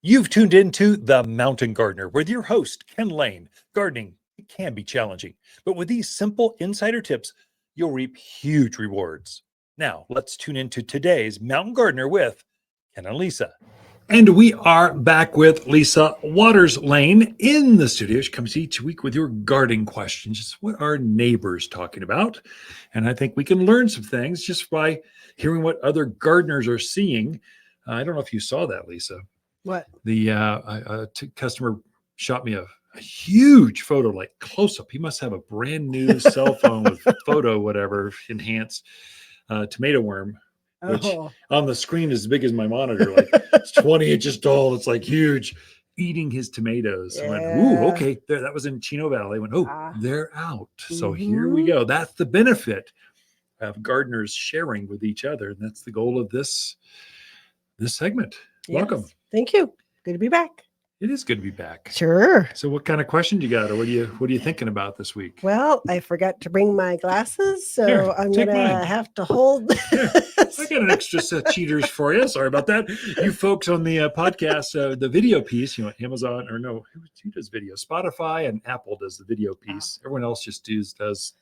You've tuned into The Mountain Gardener with your host, Ken Lain. Gardening it can be challenging, but with these simple insider tips, you'll reap huge rewards. Now, let's tune into today's Mountain Gardener with Ken and Lisa. And we are back with Lisa Lain in the studio. She comes each week with your gardening questions, just what our neighbors talking about. And I think we can learn some things just by hearing what other gardeners are seeing. I don't know if you saw that, Lisa. What? The customer shot me a huge photo, like close up. He must have a brand new cell phone with photo, whatever, enhanced tomato worm, which on the screen is as big as my monitor. Like it's 20 inches tall. It's like huge, eating his tomatoes. Yeah. I went, ooh, okay. There, that was in Chino Valley. I went, they're out. So here we go. That's the benefit of gardeners sharing with each other. And that's the goal of this segment. Yes. Welcome. Thank you. Good to be back. It is good to be back. Sure. So what kind of question you got, or what are you thinking about this week? Well, I forgot to bring my glasses, so I'm going to have to hold. I got an extra set of cheaters for you. Sorry about that. You folks on the podcast, the video piece, Amazon, or no, who does video? Spotify and Apple does the video piece. Everyone else just does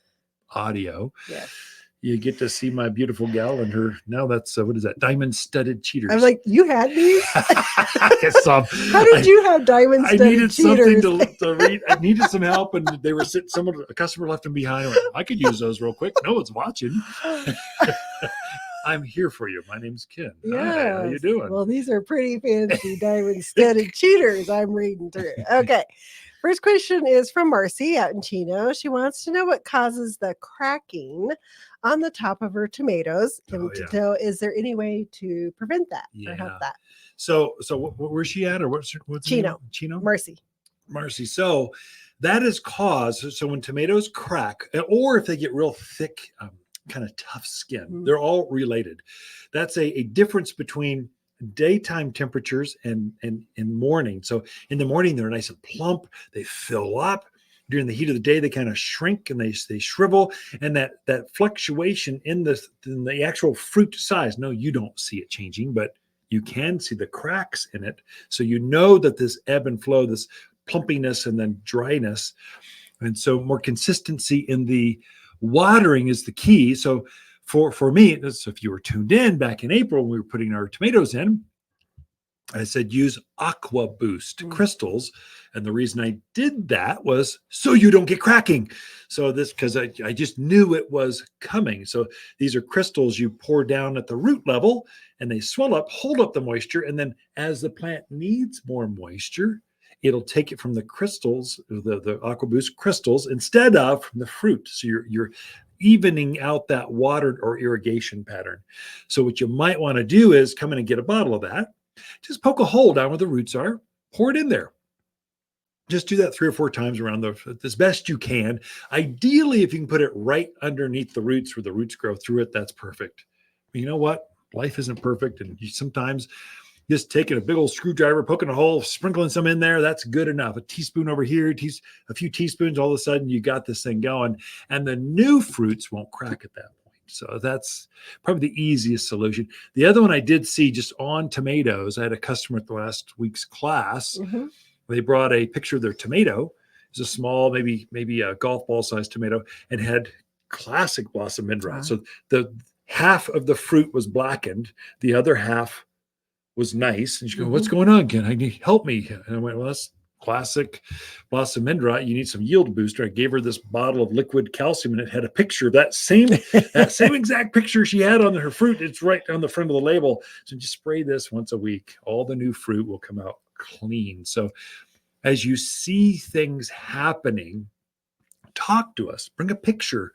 audio. Yes. You get to see my beautiful gal and her. Now that's what is that? Diamond studded cheaters. I'm like, you had these? How did you have diamond studded cheaters? I needed something to read. I needed some help, and they were sitting. A customer left them behind. I could use those real quick. No one's watching. I'm here for you. My name's Ken. Yes. Hi, how you doing? Well, these are pretty fancy diamond studded cheaters I'm reading through. Okay. First question is from Marcy out in Chino. She wants to know what causes the cracking on the top of her tomatoes, and to know, is there any way to prevent that or help that? So where's she at, or what's Chino? Marcy. So that is caused. So when tomatoes crack, or if they get real thick, kind of tough skin, they're all related. That's a difference between daytime temperatures and morning. So in the morning, they're nice and plump. They fill up. During the heat of the day, they kind of shrink and they shrivel. And that fluctuation in the actual fruit size, no, you don't see it changing, but you can see the cracks in it. So you know that this ebb and flow, this plumpiness and then dryness. And so more consistency in the watering is the key. So for me, so if you were tuned in back in April when we were putting our tomatoes in, I said use Aqua Boost crystals. And the reason I did that was so you don't get cracking. So this, because I just knew it was coming. So these are crystals you pour down at the root level and they swell up, hold up the moisture. And then as the plant needs more moisture, it'll take it from the crystals, the Aqua Boost crystals, instead of from the fruit. So you're evening out that water or irrigation pattern. So what you might want to do is come in and get a bottle of that. Just poke a hole down where the roots are, pour it in there. Just do that 3 or 4 times around as best you can. Ideally, if you can put it right underneath the roots where the roots grow through it, that's perfect. But you know what? Life isn't perfect. And you sometimes just taking a big old screwdriver, poking a hole, sprinkling some in there, that's good enough. A teaspoon over here, a few teaspoons, all of a sudden you got this thing going. And the new fruits won't crack at that point. So that's probably the easiest solution. The other one I did see just on tomatoes, I had a customer at the last week's class. They brought a picture of their tomato. It's a small, maybe a golf ball sized tomato, and had classic blossom end rot. So the half of the fruit was blackened. The other half was nice. And she goes, what's going on, Ken? I need help me. And I went, well, that's classic blossom end rot. You need some yield booster. I gave her this bottle of liquid calcium, and it had a picture of that same exact picture she had on her fruit. It's right on the front of the label. So just spray this once a week. All the new fruit will come out clean. So as you see things happening, talk to us, bring a picture.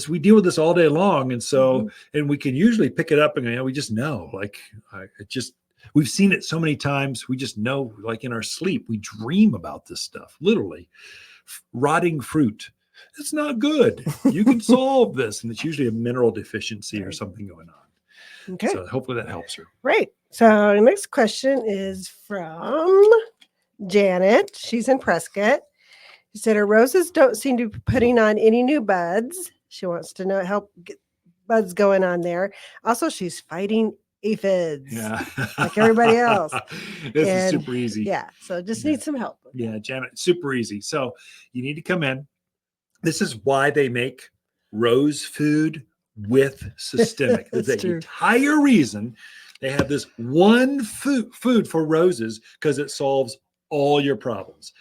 We deal with this all day long. And so, and we can usually pick it up and we just know, we've seen it so many times. We just know, like in our sleep, we dream about this stuff, literally. Rotting fruit. It's not good. You can solve this. And it's usually a mineral deficiency or something going on. Okay. So hopefully that helps her. Right. So the next question is from Janet. She's in Prescott. She said her roses don't seem to be putting on any new buds. She wants to know help get buds going on there. Also, she's fighting aphids. Yeah. Like everybody else. This And, is super easy. Yeah. So just Yeah. need some help. Yeah, Janet, super easy. So you need to come in. This is why they make rose food with systemic. There's That's an true. entire reason they have this one food for roses, because it solves all your problems.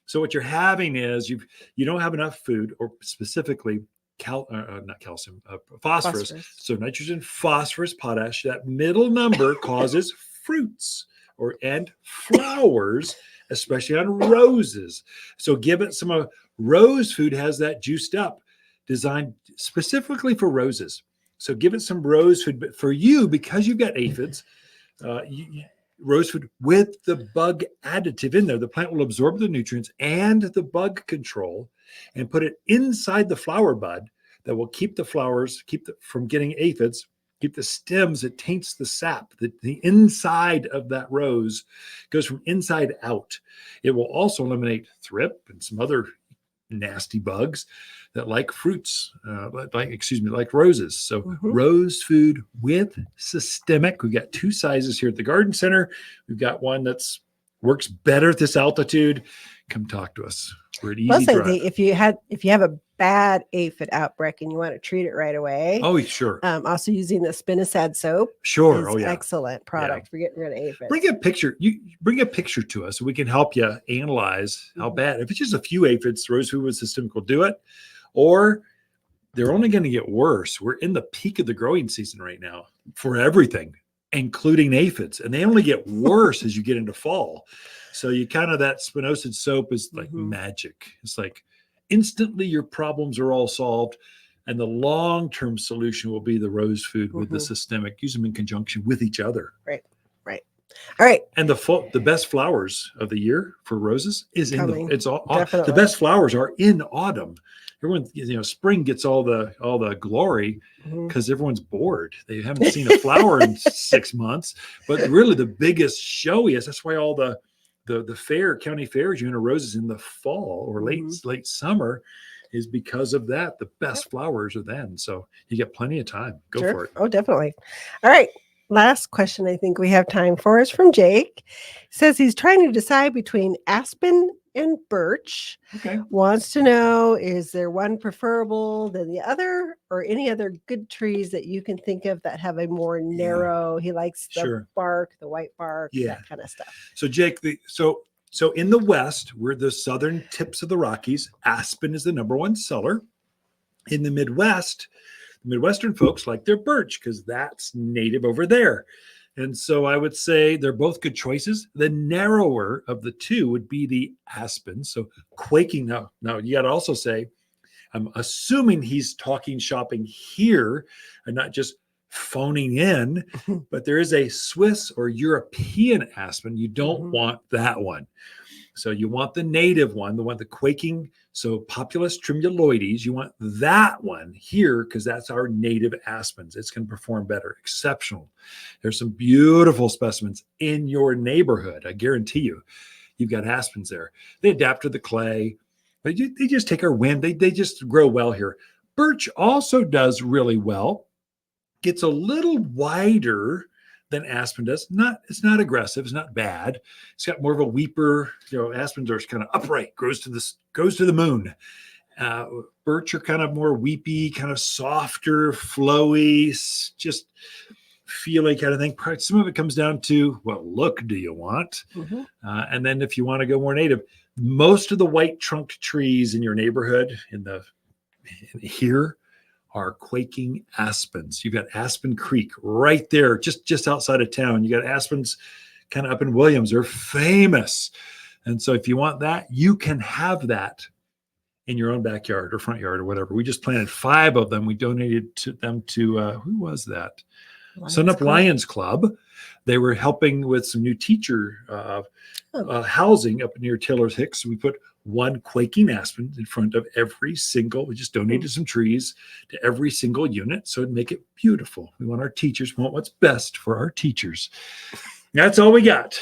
So what you're having is you don't have enough food, or specifically not calcium, phosphorus. So nitrogen, phosphorus, potash. That middle number causes fruits and flowers, especially on roses. So give it some rose food has that juiced up, designed specifically for roses. So give it some rose food, but for you, because you've got aphids, rose food with the bug additive in there. The plant will absorb the nutrients and the bug control and put it inside the flower bud that will keep the flowers, from getting aphids, keep the stems. It taints the sap. The inside of that rose goes from inside out. It will also eliminate thrip and some other nasty bugs that like fruits, like roses. So rose food with systemic. We've got 2 sizes here at the garden center. We've got one that's works better at this altitude. Come talk to us. We're at Easy Drive. If you have a bad aphid outbreak and you want to treat it right away. Oh, sure. Also using the spinosad soap. Sure. Is excellent product for getting rid of aphids. Bring a picture. You bring a picture to us so we can help you analyze how bad. If it's just a few aphids, rose food with systemic will do it. Or they're only going to get worse. We're in the peak of the growing season right now for everything, including aphids, and they only get worse as you get into fall. So that spinosad soap is like magic. It's like instantly your problems are all solved, and the long-term solution will be the rose food with the systemic. Use them in conjunction with each other. Right. All right. And the best flowers of the year for roses is Definitely. the best flowers are in autumn. Everyone, spring gets all the glory because everyone's bored. They haven't seen a flower in 6 months. But really, the biggest showiest. That's why all the county fairs, roses in the fall or late summer, is because of that. The best flowers are then. So you get plenty of time. Go for it. Oh, definitely. All right. Last question I think we have time for is from Jake. He says he's trying to decide between Aspen and Birch. Okay. Wants to know, is there one preferable than the other, or any other good trees that you can think of that have a more narrow, he likes the bark, the white bark, that kind of stuff. So Jake, so in the West, we're the southern tips of the Rockies. Aspen is the number one seller. In the Midwest, the Midwestern folks like their birch because that's native over there. And so I would say they're both good choices. The narrower of the two would be the aspen. So quaking. Now you got to also say, I'm assuming he's talking shopping here and not just phoning in, but there is a Swiss or European aspen. You don't want that one. So you want the native one, the quaking. So Populus tremuloides, you want that one here because that's our native aspens. It's going to perform better. Exceptional. There's some beautiful specimens in your neighborhood. I guarantee you, you've got aspens there. They adapt to the clay. They just take our wind. They just grow well here. Birch also does really well. Gets a little wider than aspen does. It's not aggressive. It's not bad. It's got more of a weeper. Aspens are kind of upright, goes to the moon. Birch are kind of more weepy, kind of softer, flowy, just feely kind of thing. Some of it comes down to what look do you want, and then if you want to go more native, most of the white trunked trees in your neighborhood here are quaking aspens. You've got Aspen Creek right there, just outside of town. You got aspens kind of up in Williams. They're famous. And so if you want that, you can have that in your own backyard or front yard or whatever. We just planted 5 of them. We donated them to who was that? Lions Club. They were helping with some new teacher housing up near Taylor's Hicks. We put 1 quaking aspen in front of every single. We just donated some trees to every single unit so it'd make it beautiful. We want what's best for our teachers. That's all we got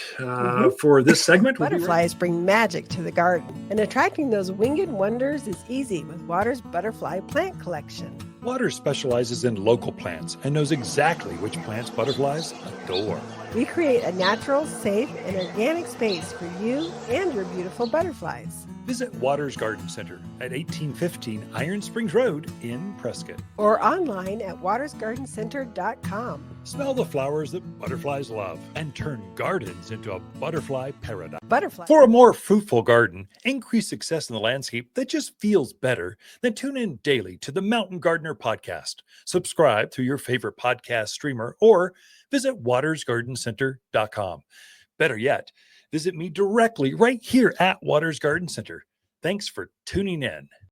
for this segment. Butterflies bring magic to the garden, and attracting those winged wonders is easy with Water's Butterfly Plant Collection. Waters specializes in local plants and knows exactly which plants butterflies adore. We create a natural, safe, and organic space for you and your beautiful butterflies. Visit Waters Garden Center at 1815 Iron Springs Road in Prescott. Or online at watersgardencenter.com. Smell the flowers that butterflies love and turn gardens into a butterfly paradise. Butterfly. For a more fruitful garden, increase success in the landscape that just feels better, then tune in daily to the Mountain Gardener podcast. Subscribe through your favorite podcast streamer or visit watersgardencenter.com. Better yet, visit me directly right here at Waters Garden Center. Thanks for tuning in.